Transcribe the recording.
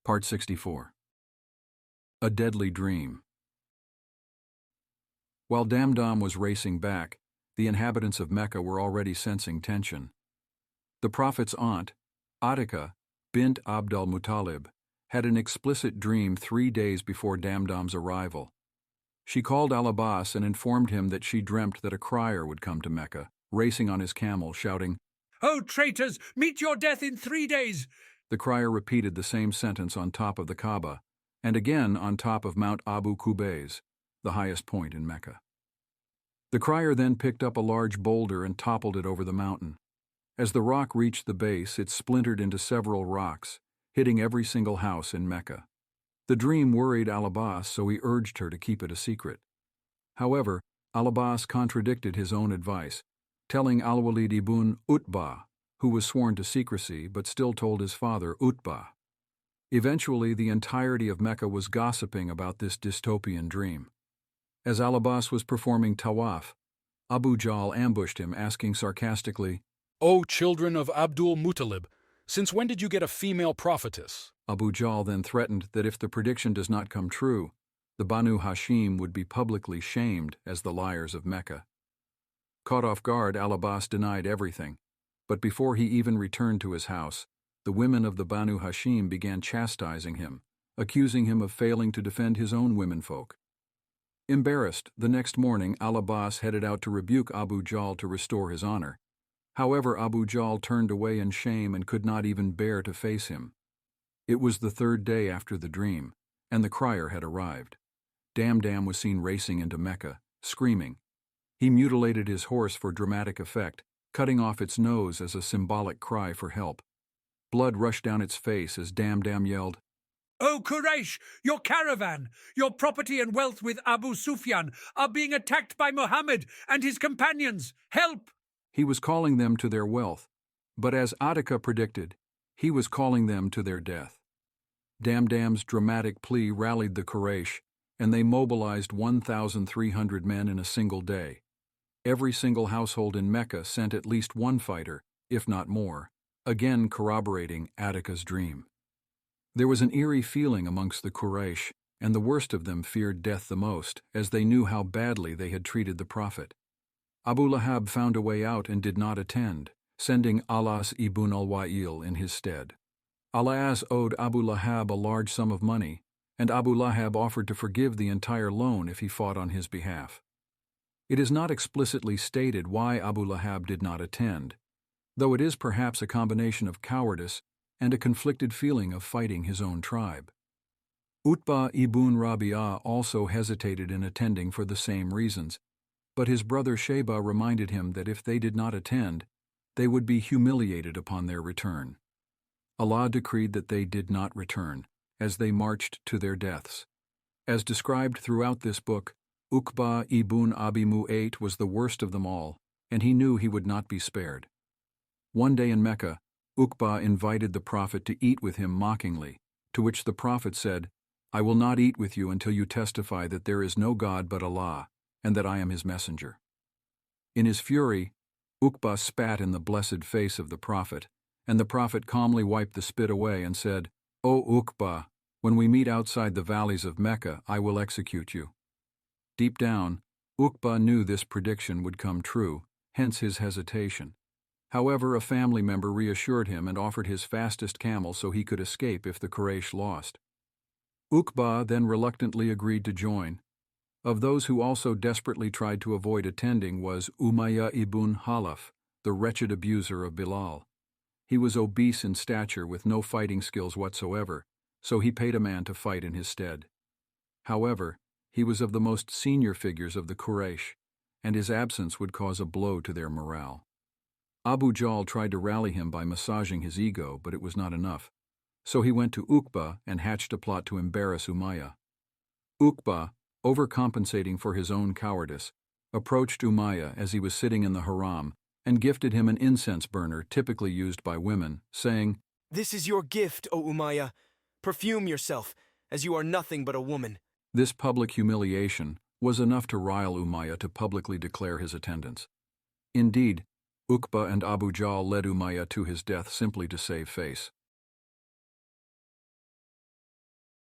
Part 64. A Deadly Dream. While Damdam was racing back, the inhabitants of Mecca were already sensing tension. The Prophet's aunt, Atika bint Abd al-Muttalib, had an explicit dream 3 days before Damdam's arrival. She called al-Abbas and informed him that she dreamt that a crier would come to Mecca, racing on his camel, shouting, "O traitors, meet your death in 3 days!" The crier repeated the same sentence on top of the Kaaba, and again on top of Mount Abu Qubays, the highest point in Mecca. The crier then picked up a large boulder and toppled it over the mountain. As the rock reached the base, it splintered into several rocks, hitting every single house in Mecca. The dream worried al-Abbas, so he urged her to keep it a secret. However, al-Abbas contradicted his own advice, telling al-Walid ibn Utbah, who was sworn to secrecy but still told his father Utbah. Eventually, the entirety of Mecca was gossiping about this dystopian dream. As al-Abbas was performing tawaf, Abu Jahl ambushed him, asking sarcastically, "O children of Abdul Muttalib, since when did you get a female prophetess?" Abu Jahl then threatened that if the prediction does not come true, the Banu Hashim would be publicly shamed as the liars of Mecca. Caught off guard, al-Abbas denied everything, but before he even returned to his house, the women of the Banu Hashim began chastising him, accusing him of failing to defend his own womenfolk. Embarrassed, the next morning al-Abbas headed out to rebuke Abu Jahl to restore his honor. However, Abu Jahl turned away in shame and could not even bear to face him. It was the 3rd day after the dream, and the crier had arrived. Damdam was seen racing into Mecca, screaming. He mutilated his horse for dramatic effect, cutting off its nose as a symbolic cry for help. Blood rushed down its face as Damdam yelled, "O Quraysh, your caravan, your property and wealth with Abu Sufyan are being attacked by Muhammad and his companions. Help!" He was calling them to their wealth, but as Atika predicted, he was calling them to their death. Damdam's dramatic plea rallied the Quraysh, and they mobilized 1,300 men in a single day. Every single household in Mecca sent at least one fighter, if not more, again corroborating Atika's dream. There was an eerie feeling amongst the Quraysh, and the worst of them feared death the most, as they knew how badly they had treated the Prophet. Abu Lahab found a way out and did not attend, sending Al-As ibn al-Wa'il in his stead. Al-As owed Abu Lahab a large sum of money, and Abu Lahab offered to forgive the entire loan if he fought on his behalf. It is not explicitly stated why Abu Lahab did not attend, though it is perhaps a combination of cowardice and a conflicted feeling of fighting his own tribe. Utbah ibn Rabi'ah also hesitated in attending for the same reasons, but his brother Sheba reminded him that if they did not attend, they would be humiliated upon their return. Allah decreed that they did not return, as they marched to their deaths. As described throughout this book, Uqba ibn Abi Mu'ayt was the worst of them all, and he knew he would not be spared. One day in Mecca, Uqba invited the Prophet to eat with him mockingly, to which the Prophet said, "I will not eat with you until you testify that there is no God but Allah, and that I am his messenger." In his fury, Uqba spat in the blessed face of the Prophet, and the Prophet calmly wiped the spit away and said, "O Uqba, when we meet outside the valleys of Mecca, I will execute you." Deep down, Uqba knew this prediction would come true, hence his hesitation. However, a family member reassured him and offered his fastest camel so he could escape if the Quraysh lost. Uqba then reluctantly agreed to join. Of those who also desperately tried to avoid attending was Umayyah ibn Khalaf, the wretched abuser of Bilal. He was obese in stature with no fighting skills whatsoever, so he paid a man to fight in his stead. However, he was of the most senior figures of the Quraysh, and his absence would cause a blow to their morale. Abu Jahl tried to rally him by massaging his ego, but it was not enough, so he went to Uqba and hatched a plot to embarrass Umayyah. Uqba, overcompensating for his own cowardice, approached Umayyah as he was sitting in the haram and gifted him an incense burner typically used by women, saying, "This is your gift, O Umayyah. Perfume yourself, as you are nothing but a woman." This public humiliation was enough to rile Umayyah to publicly declare his attendance. Indeed, Uqba and Abu Jahl led Umayyah to his death simply to save face.